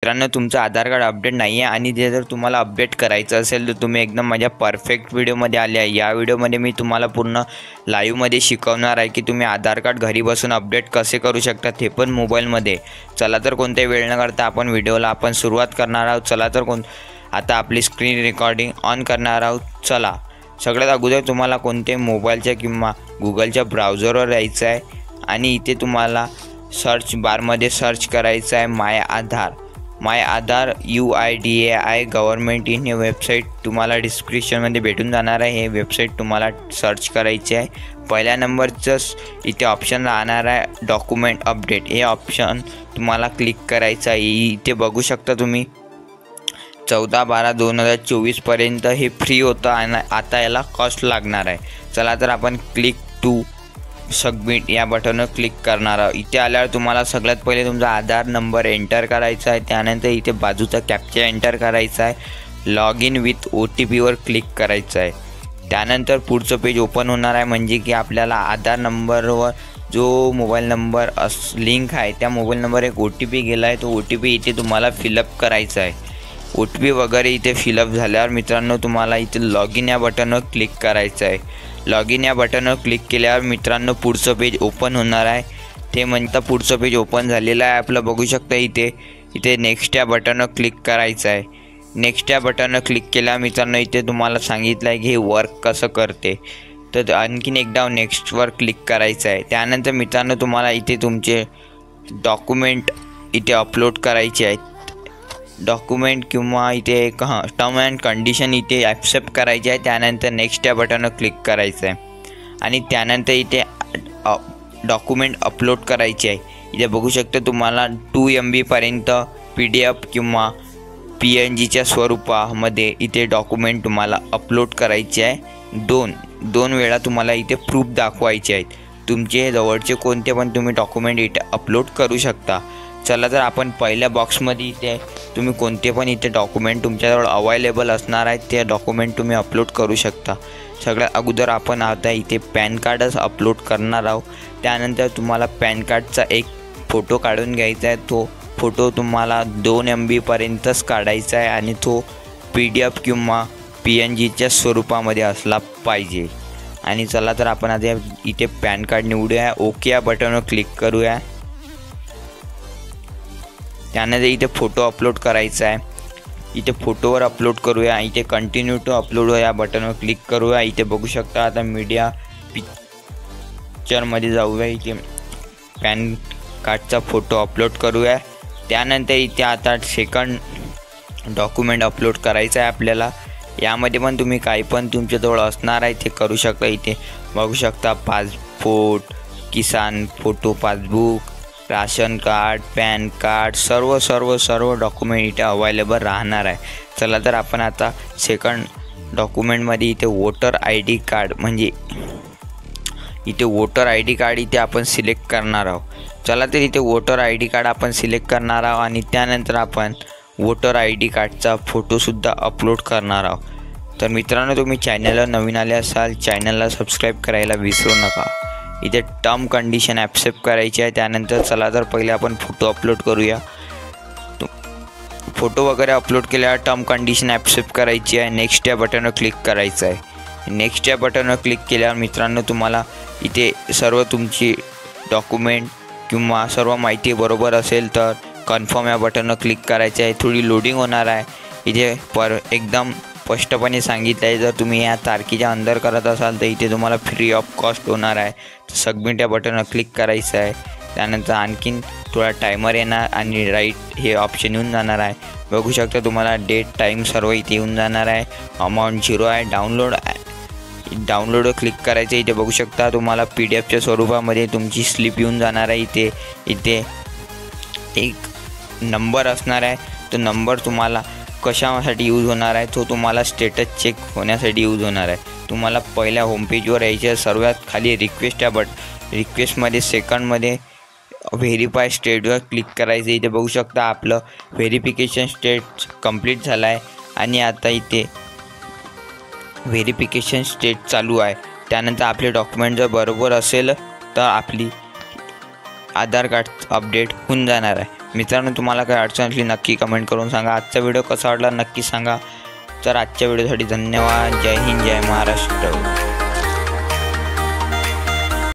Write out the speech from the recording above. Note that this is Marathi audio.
मित्रांनो, तुमचं आधार कार्ड अपडेट नाही आहे आणि ते जर तुम्हाला अपडेट करायचं असेल तर तुम्ही एकदम माझ्या परफेक्ट व्हिडिओमध्ये आले आहे। या व्हिडिओमध्ये मी तुम्हाला पूर्ण लाईव्हमध्ये शिकवणार आहे की तुम्ही आधार कार्ड घरी बसून अपडेट कसे करू शकता, ते पण मोबाईलमध्ये। चला तर कोणत्याही वेळ न करता आपण व्हिडिओला सुरुवात करणार आहोत। चला तर आता आपली स्क्रीन रेकॉर्डिंग ऑन करणार आहोत। चला, सगळ्यात अगोदर तुम्हाला कोणते मोबाईलच्या किंवा गुगलच्या ब्राउझरवर यायचं आहे आणि इथे तुम्हाला सर्च बारमध्ये सर्च करायचं आहे माय आधार UIDAI गव्हर्नमेंट इन हे वेबसाईट तुम्हाला डिस्क्रिप्शनमध्ये भेटून जाणार आहे। हे वेबसाईट तुम्हाला सर्च करायची आहे। पहिल्या नंबरचंच इथे ऑप्शन राहणार आहे डॉक्युमेंट अपडेट, हे ऑप्शन तुम्हाला क्लिक करायचं आहे। इथे बघू शकता तुम्ही 14/12/2024 पर्यंत हे फ्री होतं आणि आता याला कॉस्ट लागणार आहे। चला तर आपण क्लिक टू सबमिट या बटनवर क्लिक करणार आहोत। इथे आल्यावर तुम्हाला सगळ्यात पहिले तुमचा आधार नंबर एंटर करायचा आहे, त्यानंतर इथे बाजूचा कॅप्चा एंटर करायचा आहे, लॉग इन विथ OTP वर क्लिक करायचं आहे। त्यानंतर पुढचं पेज ओपन होणार आहे, म्हणजे की आपल्याला आधार नंबरवर जो मोबाईल नंबर लिंक आहे त्या मोबाईल नंबर एक OTP गेला आहे, तो OTP इथे तुम्हाला फिलअप करायचा आहे। OTP वगैरे इथे फिलअप झाल्यावर मित्रांनो तुम्हाला इथे लॉग इन या बटनवर क्लिक करायचं आहे। लॉग इन या बटनवर क्लिक केल्यावर मित्रांनो पुढचं पेज ओपन होणार आहे। ते म्हणता पुढचं पेज ओपन झालेलं आहे आपलं, बघू शकता इथे नेक्स्ट या बटनवर क्लिक करायचं आहे। नेक्स्ट या बटनवर क्लिक केल्यावर मित्रांनो इथे तुम्हाला सांगितलं आहे की हे वर्क कसं करते, तर आणखीन एकदा नेक्स्टवर क्लिक करायचं आहे। त्यानंतर मित्रांनो तुम्हाला इथे तुमचे डॉक्युमेंट इथे अपलोड करायचे आहेत, डॉक्युमेंट किंवा इथे टर्म अँड कंडिशन इथे ॲक्सेप्ट करायचे आहे। त्यानंतर नेक्स्ट या बटनवर क्लिक करायचं आहे आणि त्यानंतर इथे डॉक्युमेंट अपलोड करायचे आहे। इथे बघू शकता तुम्हाला 2 MB पर्यंत PDF किंवा PNGच्या स्वरूपामध्ये इथे डॉक्युमेंट तुम्हाला अपलोड करायचे आहे। दोन वेळा तुम्हाला इथे प्रूफ दाखवायचे आहेत, तुमचे जवळचे कोणते पण तुम्ही डॉक्युमेंट इथे अपलोड करू शकता। चला तर आपण पहिल्या बॉक्समध्ये इथे तुम्ही कोणते पण इथे डॉक्युमेंट तुमच्याजवळ अवेलेबल असणार आहेत ते डॉक्युमेंट तुम्ही अपलोड करू शकता। सगळ्यात अगोदर आपण आता इथे पॅन कार्डच अपलोड करणार आहोत। त्यानंतर तुम्हाला पॅन कार्डचा एक फोटो काढून घ्यायचा आहे, तो फोटो तुम्हाला 2 MB पर्यंतच काढायचा आहे आणि तो PDF किंवा PNGच्या स्वरूपामध्ये असला पाहिजे। आणि चला तर आपण आता इथे पॅन कार्ड निवडूया, ओके या बटनवर क्लिक करूया। त्यानंतर इथे फोटो अपलोड करायचा आहे, इथे फोटोवर अपलोड करूया। इथे कंटिन्यू टू अपलोड या बटनवर क्लिक करूया। इथे बघू शकता आता मीडिया पिक्चरमध्ये जाऊया, इथे पॅन कार्डचा फोटो अपलोड करूया। त्यानंतर इथे आता सेकंड डॉक्युमेंट अपलोड करायचं आहे आपल्याला। यामध्ये पण तुम्ही काही पण तुमच्याजवळ असणार आहे ते करू शकता। इथे बघू शकता पासपोर्ट, किसान photo passbook, ration card, PAN card, सर्व डॉक्युमेंट इथे अवेलेबल राहणार आहे। चला तर आपण आता सेकंड डॉक्युमेंटमध्ये इथे वोटर ID कार्ड, म्हणजे इथे वोटर ID कार्ड इथे आपण सिलेक्ट करणार आहोत। चला तर इथे वोटर ID कार्ड आपण सिलेक्ट करणार आहोत आणि त्यानंतर आपण वोटर ID कार्डचा फोटोसुद्धा अपलोड करणार आहोत। तर मित्रांनो, तुम्ही चॅनलला नवीन आले असाल चॅनलला सबस्क्राईब करायला विसरू नका। इथे टर्म कंडिशन ॲक्सेप्ट करायची आहे। त्यानंतर चला तर पहिले आपण फोटो अपलोड करूया। फोटो वगैरे अपलोड केल्यावर टर्म कंडिशन ॲक्सेप्ट करायची आहे, नेक्स्ट या बटनवर क्लिक करायचं आहे। नेक्स्ट या बटनवर क्लिक केल्यावर मित्रांनो तुम्हाला इथे सर्व तुमची डॉक्युमेंट किंवा सर्व माहिती बरोबर असेल तर कन्फर्म या बटनवर क्लिक करायचं आहे। थोडी लोडिंग होणार आहे, इथे एकदम स्पष्टपणे सांगितलं आहे जर तुम्ही या तारखेच्या अंदर करत असाल तर इथे तुम्हाला फ्री ऑफ कॉस्ट होणार आहे। तर सबमिट या बटनवर क्लिक करायचं आहे। त्यानंतर आणखीन थोडा टायमर येणार आणि राईट हे ऑप्शन येऊन जाणार आहे। बघू शकता तुम्हाला डेट टाईम सर्व इथे येऊन जाणार आहे। अमाऊंट 0 आहे। डाउनलोडवर क्लिक करायचं। इथे बघू शकता तुम्हाला PDFच्या स्वरूपामध्ये तुमची स्लिप येऊन जाणार आहे। इथे एक नंबर असणार आहे, तो नंबर तुम्हाला कशासाठी यूज होणार आहे, तो तुम्हाला स्टेटस चेक होण्यासाठी यूज होणार आहे। तुम्हाला पहिल्या होमपेजवर यायच्या सर्वात खाली रिक्वेस्टमध्ये सेकंडमध्ये व्हेरीफाय स्टेटवर क्लिक करायचं। इथे बघू शकता आपलं व्हेरिफिकेशन स्टेट कंप्लीट झालं आहे आणि आता इथे व्हेरिफिकेशन स्टेट चालू आहे। त्यानंतर आपले डॉक्युमेंट जर बरोबर असेल तर आपली आधार कार्ड अपडेट होऊन जाणार आहे। मित्रांनो, तुम्हाला काही अडचण असली नक्की कमेंट करून सांगा. आजचा व्हिडिओ कसा वाटला नक्की सांगा. तर आजच्या व्हिडिओसाठी धन्यवाद. जय हिंद, जय महाराष्ट्र.